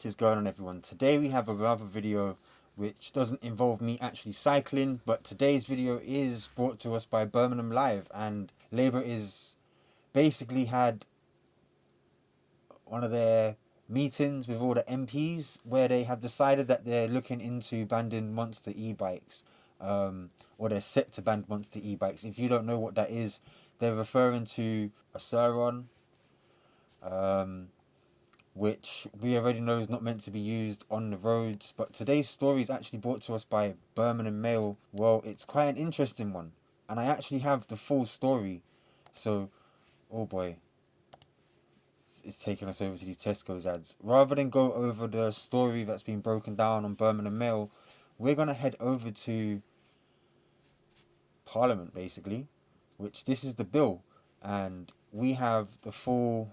What is going on, everyone? Today we have another video which doesn't involve me actually cycling, but today's video is brought to us by Birmingham Live, and Labour is basically had one of their meetings with all the MPs where they have decided that they're looking into banning monster e-bikes, or they're set to ban monster e-bikes. If you don't know what that is, they're referring to a Sauron, which we already know is not meant to be used on the roads. But today's story is actually brought to us by Birmingham Mail. Well, it's quite an interesting one, and I actually have the full story. So, oh boy, it's taking us over to these Tesco's ads. Rather than go over the story that's been broken down on Birmingham Mail, we're going to head over to Parliament, basically, which this is the bill, and we have the full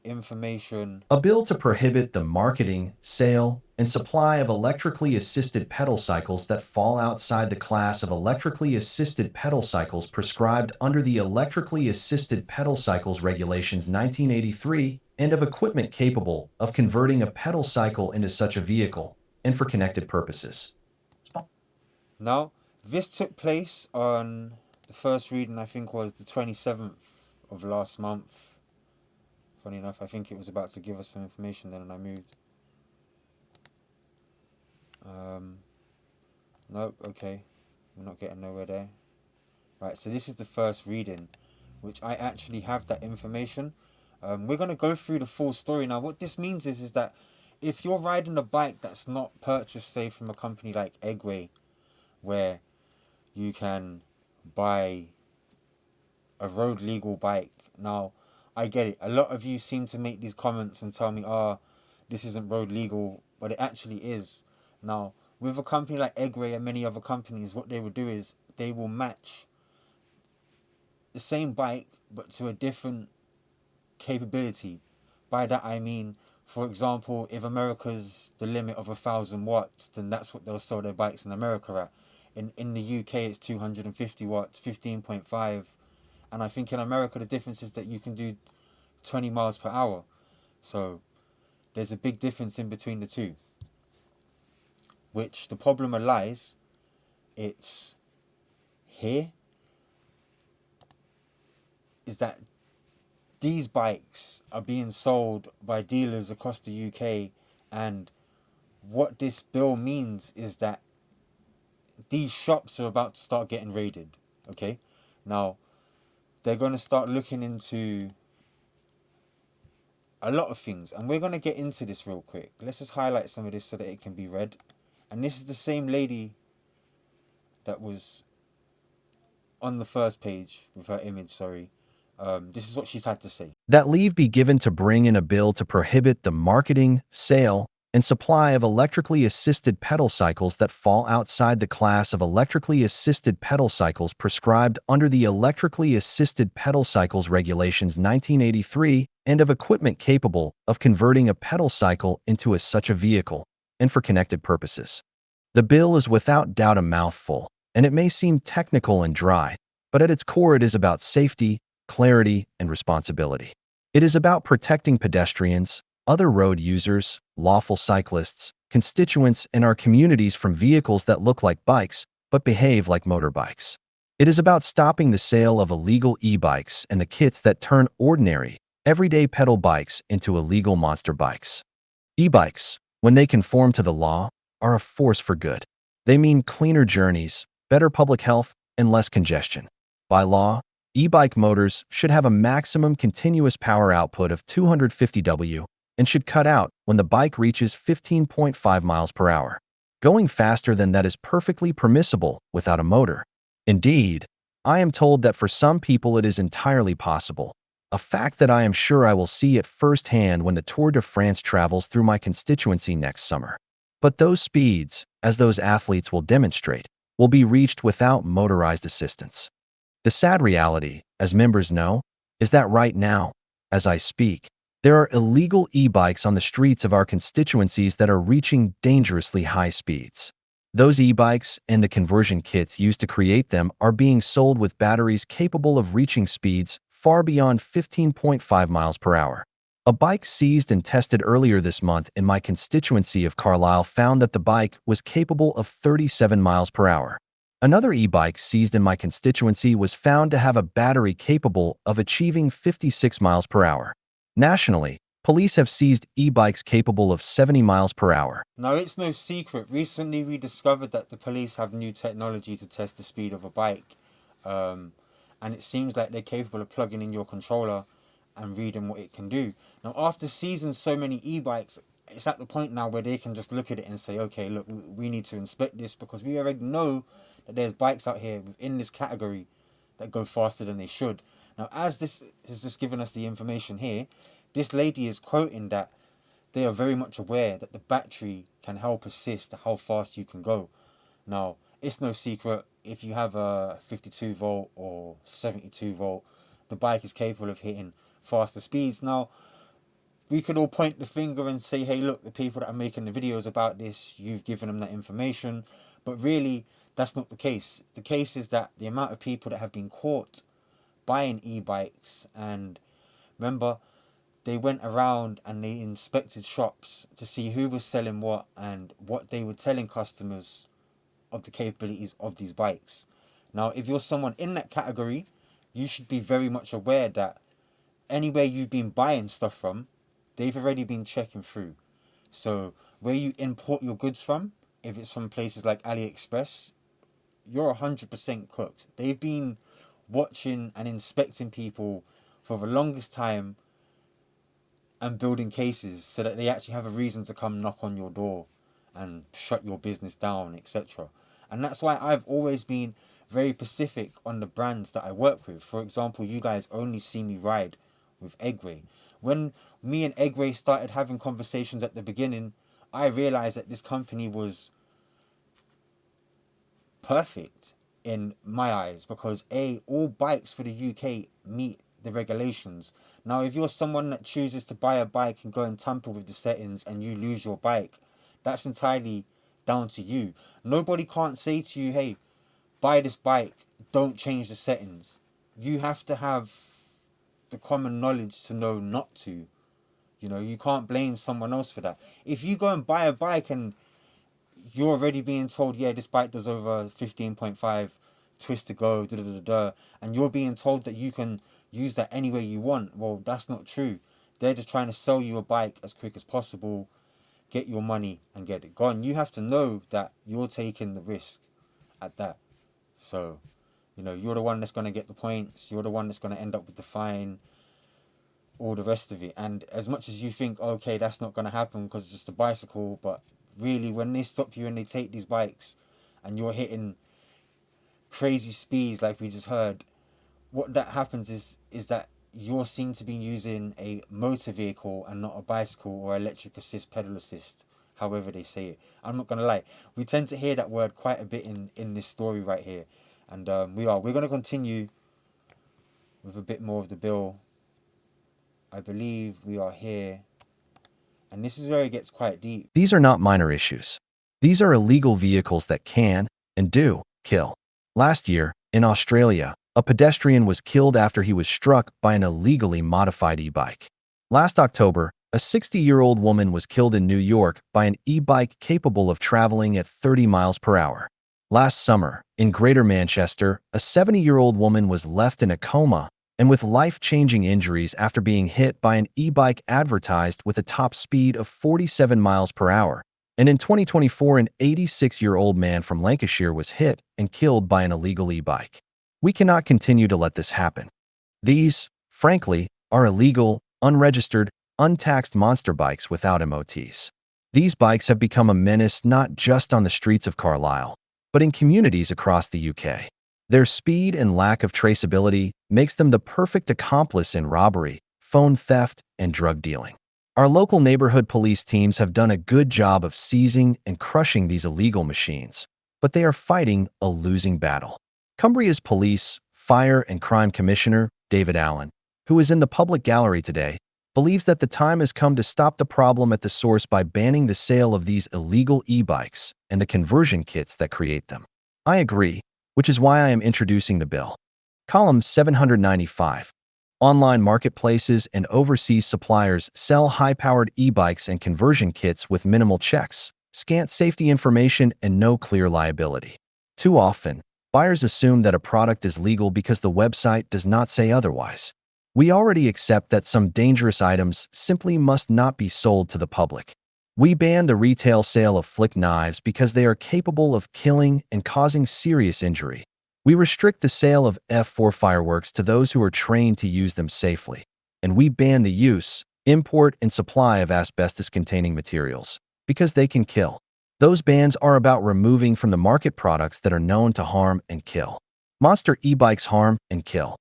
information. A bill to prohibit the marketing, sale, and supply of electrically assisted pedal cycles that fall outside the class of electrically assisted pedal cycles prescribed under the Electrically Assisted Pedal Cycles Regulations 1983 and of equipment capable of converting a pedal cycle into such a vehicle and for connected purposes. Now, this took place on the first reading, I think, was the 27th of last month. Funny enough, I think it was about to give us some information then, and I moved. Nope, okay. We're not getting nowhere there. Right, so this is the first reading, which I actually have that information. We're going to go through the full story. Now, what this means is that if you're riding a bike that's not purchased, say, from a company like Engwe, where you can buy a road legal bike. Now, I get it. A lot of you seem to make these comments and tell me, this isn't road legal, but it actually is. Now, with a company like Engwe and many other companies, what they will do is they will match the same bike, but to a different capability. By that I mean, for example, if America's the limit of 1,000 watts, then that's what they'll sell their bikes in America at. In the UK, it's 250 watts, 15.5. And I think in America, the difference is that you can do 20 miles per hour. So there's a big difference in between the two. Which the problem lies, it's here, is that these bikes are being sold by dealers across the UK. And what this bill means is that these shops are about to start getting raided. Okay? Now, they're going to start looking into a lot of things. And we're going to get into this real quick. Let's just highlight some of this so that it can be read. And this is the same lady that was on the first page with her image, sorry. This is what she's had to say. That leave be given to bring in a bill to prohibit the marketing, sale, and supply of electrically assisted pedal cycles that fall outside the class of electrically assisted pedal cycles prescribed under the Electrically Assisted Pedal Cycles Regulations 1983 and of equipment capable of converting a pedal cycle into such a vehicle and for connected purposes. The bill is without doubt a mouthful, and it may seem technical and dry, but at its core it is about safety, clarity, and responsibility. It is about protecting pedestrians, other road users, lawful cyclists, constituents, and our communities from vehicles that look like bikes but behave like motorbikes. It is about stopping the sale of illegal e-bikes and the kits that turn ordinary, everyday pedal bikes into illegal monster bikes. E-bikes, when they conform to the law, are a force for good. They mean cleaner journeys, better public health, and less congestion. By law, e-bike motors should have a maximum continuous power output of 250 W and should cut out when the bike reaches 15.5 miles per hour. Going faster than that is perfectly permissible without a motor. Indeed, I am told that for some people it is entirely possible, a fact that I am sure I will see at first hand when the Tour de France travels through my constituency next summer. But those speeds, as those athletes will demonstrate, will be reached without motorized assistance. The sad reality, as members know, is that right now, as I speak, there are illegal e-bikes on the streets of our constituencies that are reaching dangerously high speeds. Those e-bikes and the conversion kits used to create them are being sold with batteries capable of reaching speeds far beyond 15.5 miles per hour. A bike seized and tested earlier this month in my constituency of Carlisle found that the bike was capable of 37 miles per hour. Another e-bike seized in my constituency was found to have a battery capable of achieving 56 miles per hour. Nationally, police have seized e-bikes capable of 70 miles per hour. Now, it's no secret. Recently, we discovered that the police have new technology to test the speed of a bike. And it seems like they're capable of plugging in your controller and reading what it can do. Now, after seizing so many e-bikes, it's at the point now where they can just look at it and say, okay, look, we need to inspect this because we already know that there's bikes out here within this category that go faster than they should. Now, as this has just given us the information here, this lady is quoting that they are very much aware that the battery can help assist how fast you can go. Now, it's no secret, if you have a 52 volt or 72 volt, the bike is capable of hitting faster speeds. Now, we could all point the finger and say, hey, look, the people that are making the videos about this, you've given them that information. But really, that's not the case. The case is that the amount of people that have been caught buying e-bikes, and remember, they went around and they inspected shops to see who was selling what and what they were telling customers of the capabilities of these bikes. Now, if you're someone in that category, you should be very much aware that anywhere you've been buying stuff from, they've already been checking through. So where you import your goods from, if it's from places like AliExpress, you're 100% cooked. They've been watching and inspecting people for the longest time and building cases so that they actually have a reason to come knock on your door and shut your business down, etc. And that's why I've always been very specific on the brands that I work with. For example, you guys only see me ride with Engwe. When me and Engwe started having conversations at the beginning, I realized that this company was perfect in my eyes because all bikes for the UK meet the regulations. Now, if you're someone that chooses to buy a bike and go and tamper with the settings and you lose your bike, that's entirely down to you. Nobody can't say to you, hey, buy this bike, don't change the settings. You have to have the common knowledge to know not to. You know, you can't blame someone else for that. If you go and buy a bike and you're already being told, yeah, this bike does over 15.5 twist to go, and you're being told that you can use that any way you want, well, that's not true. They're just trying to sell you a bike as quick as possible, get your money and get it gone. You have to know that you're taking the risk at that. So, you know, you're the one that's going to get the points, you're the one that's going to end up with the fine, all the rest of it. And as much as you think, okay, that's not going to happen because it's just a bicycle, but really, when they stop you and they take these bikes and you're hitting crazy speeds like we just heard, what that happens is that you're seen to be using a motor vehicle and not a bicycle or electric assist, pedal assist, however they say it. I'm not going to lie, we tend to hear that word quite a bit in this story right here. And we're going to continue with a bit more of the bill. I believe we are here. And this is where it gets quite deep. These are not minor issues. These are illegal vehicles that can, and do, kill. Last year, in Australia, a pedestrian was killed after he was struck by an illegally modified e-bike. Last October, a 60-year-old woman was killed in New York by an e-bike capable of traveling at 30 miles per hour. Last summer, in Greater Manchester, a 70-year-old woman was left in a coma and with life-changing injuries after being hit by an e-bike advertised with a top speed of 47 miles per hour. And in 2024, an 86-year-old man from Lancashire was hit and killed by an illegal e-bike. We cannot continue to let this happen. These, frankly, are illegal, unregistered, untaxed monster bikes without MOTs. These bikes have become a menace not just on the streets of Carlisle, but in communities across the UK. Their speed and lack of traceability makes them the perfect accomplice in robbery, phone theft, and drug dealing. Our local neighborhood police teams have done a good job of seizing and crushing these illegal machines, but they are fighting a losing battle. Cumbria's Police, Fire and Crime Commissioner, David Allen, who is in the public gallery today, believes that the time has come to stop the problem at the source by banning the sale of these illegal e-bikes and the conversion kits that create them. I agree, which is why I am introducing the bill. Column 795. Online marketplaces and overseas suppliers sell high-powered e-bikes and conversion kits with minimal checks, scant safety information, and no clear liability. Too often, buyers assume that a product is legal because the website does not say otherwise. We already accept that some dangerous items simply must not be sold to the public. We ban the retail sale of flick knives because they are capable of killing and causing serious injury. We restrict the sale of F4 fireworks to those who are trained to use them safely. And we ban the use, import, and supply of asbestos-containing materials because they can kill. Those bans are about removing from the market products that are known to harm and kill. Monster e-bikes harm and kill.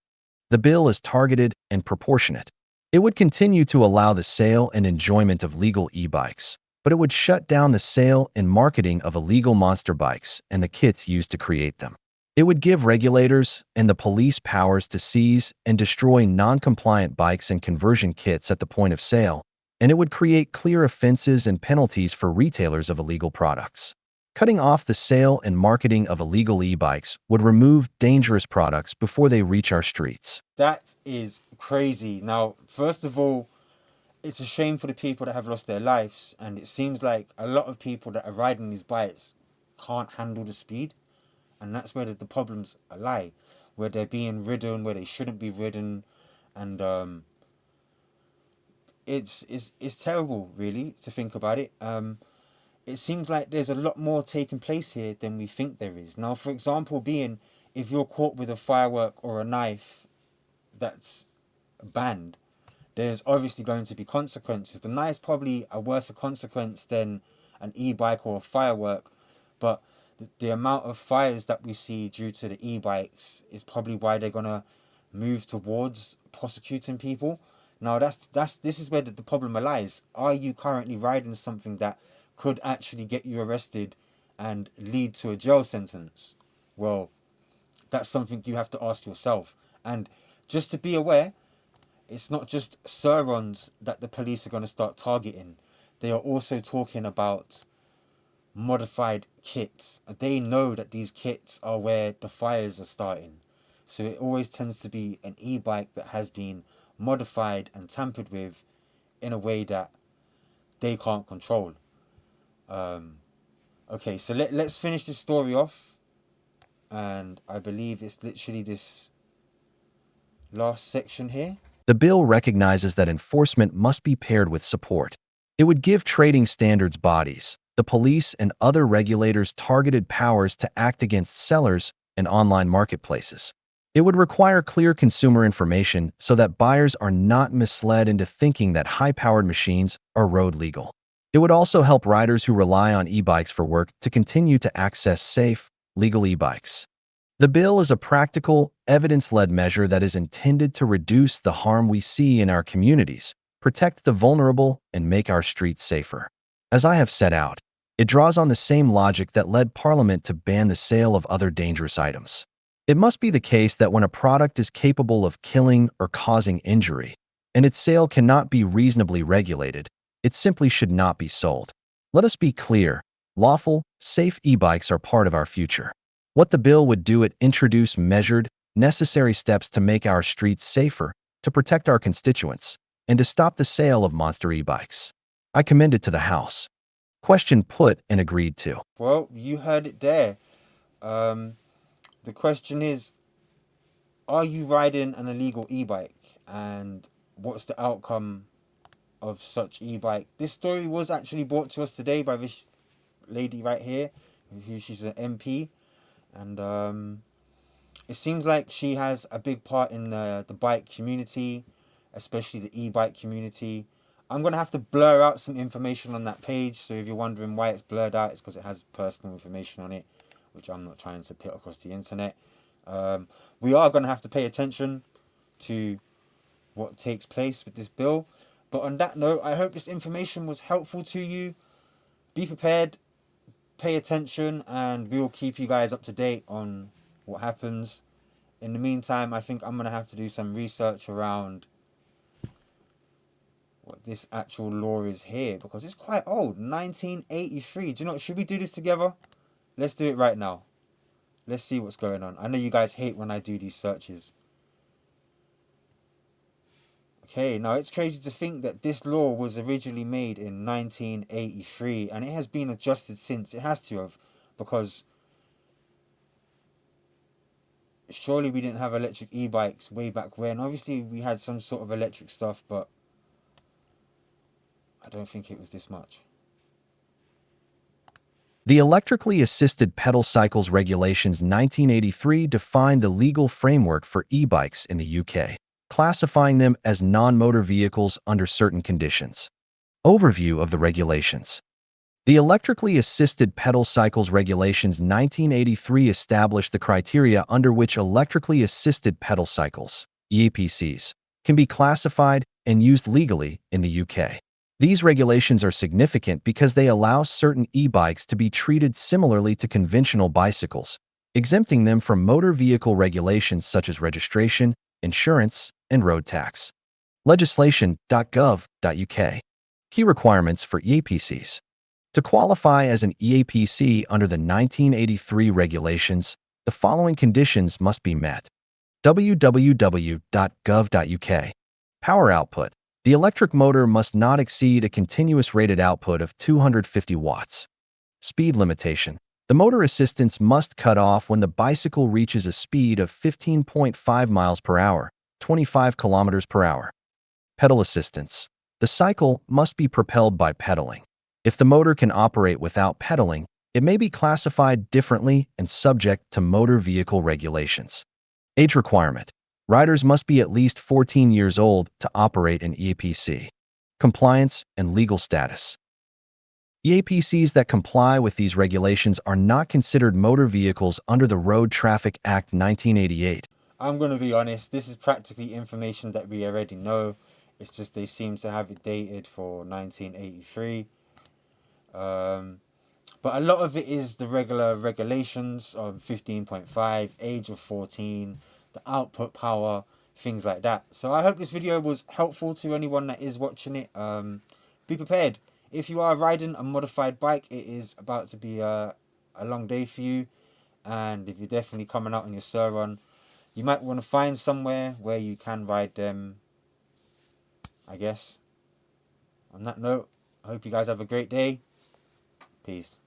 The bill is targeted and proportionate. It would continue to allow the sale and enjoyment of legal e-bikes, but it would shut down the sale and marketing of illegal monster bikes and the kits used to create them. It would give regulators and the police powers to seize and destroy non-compliant bikes and conversion kits at the point of sale, and it would create clear offenses and penalties for retailers of illegal products. Cutting off the sale and marketing of illegal e-bikes would remove dangerous products before they reach our streets. That is crazy. Now, first of all, it's a shame for the people that have lost their lives, and it seems like a lot of people that are riding these bikes can't handle the speed, and that's where the problems lie, where they're being ridden where they shouldn't be ridden, and it's terrible, really, to think about it. It seems like there's a lot more taking place here than we think there is. Now, for example, being if you're caught with a firework or a knife that's banned, there's obviously going to be consequences. The knife's probably a worse consequence than an e-bike or a firework, but the amount of fires that we see due to the e-bikes is probably why they're gonna move towards prosecuting people. Now this is where the problem lies. Are you currently riding something that could actually get you arrested and lead to a jail sentence? Well, that's something you have to ask yourself. And just to be aware, it's not just Surons that the police are going to start targeting. They are also talking about modified kits. They know that these kits are where the fires are starting. So it always tends to be an e-bike that has been modified and tampered with in a way that they can't control. Okay, so let's finish this story off. And I believe it's literally this last section here. The bill recognizes that enforcement must be paired with support. It would give trading standards bodies, the police, and other regulators targeted powers to act against sellers and online marketplaces. It would require clear consumer information so that buyers are not misled into thinking that high-powered machines are road legal. It would also help riders who rely on e-bikes for work to continue to access safe, legal e-bikes. The bill is a practical, evidence-led measure that is intended to reduce the harm we see in our communities, protect the vulnerable, and make our streets safer. As I have set out, it draws on the same logic that led Parliament to ban the sale of other dangerous items. It must be the case that when a product is capable of killing or causing injury, and its sale cannot be reasonably regulated, it simply should not be sold. Let us be clear, lawful, safe e-bikes are part of our future. What the bill would do is introduce measured, necessary steps to make our streets safer, to protect our constituents, and to stop the sale of monster e-bikes. I commend it to the House. Question put and agreed to. Well, you heard it there. The question is, are you riding an illegal e-bike? And what's the outcome of such e-bike? This story was actually brought to us today by this lady right here, who she's an MP. And it seems like she has a big part in the bike community, especially the e-bike community. I'm going to have to blur out some information on that page. So if you're wondering why it's blurred out, it's because it has personal information on it, which I'm not trying to put across the internet. We are going to have to pay attention to what takes place with this bill. But on that note, I hope this information was helpful to you. Be prepared, pay attention, and we'll keep you guys up to date on what happens. In the meantime, I think I'm going to have to do some research around what this actual law is here, because it's quite old, 1983. Do you know, should we do this together? Let's do it right now. Let's see what's going on. I know you guys hate when I do these searches. Okay, now it's crazy to think that this law was originally made in 1983 and it has been adjusted since. It has to have, because surely we didn't have electric e-bikes way back when. Obviously we had some sort of electric stuff, but I don't think it was this much. The Electrically Assisted Pedal Cycles Regulations 1983 defined the legal framework for e-bikes in the UK, classifying them as non-motor vehicles under certain conditions. Overview of the regulations. The Electrically Assisted Pedal Cycles Regulations 1983 established the criteria under which electrically assisted pedal cycles, EAPCs, can be classified and used legally in the UK. These regulations are significant because they allow certain e-bikes to be treated similarly to conventional bicycles, exempting them from motor vehicle regulations such as registration, insurance, and road tax. Legislation.gov.uk. Key requirements for EAPCs. To qualify as an EAPC under the 1983 regulations, the following conditions must be met. www.gov.uk. Power output. The electric motor must not exceed a continuous rated output of 250 watts. Speed limitation. The motor assistance must cut off when the bicycle reaches a speed of 15.5 miles per hour, 25 kilometers per hour. Pedal assistance. The cycle must be propelled by pedaling. If the motor can operate without pedaling, it may be classified differently and subject to motor vehicle regulations. Age requirement. Riders must be at least 14 years old to operate an EAPC. Compliance and legal status. EAPCs that comply with these regulations are not considered motor vehicles under the Road Traffic Act 1988. I'm going to be honest, this is practically information that we already know. It's just they seem to have it dated for 1983. But a lot of it is the regular regulations of 15.5, age of 14, the output power, things like that. So I hope this video was helpful to anyone that is watching it. Be prepared. If you are riding a modified bike, it is about to be a long day for you. And if you're definitely coming out on your Sur-Ron, you might want to find somewhere where you can ride them, I guess. On that note, I hope you guys have a great day. Peace.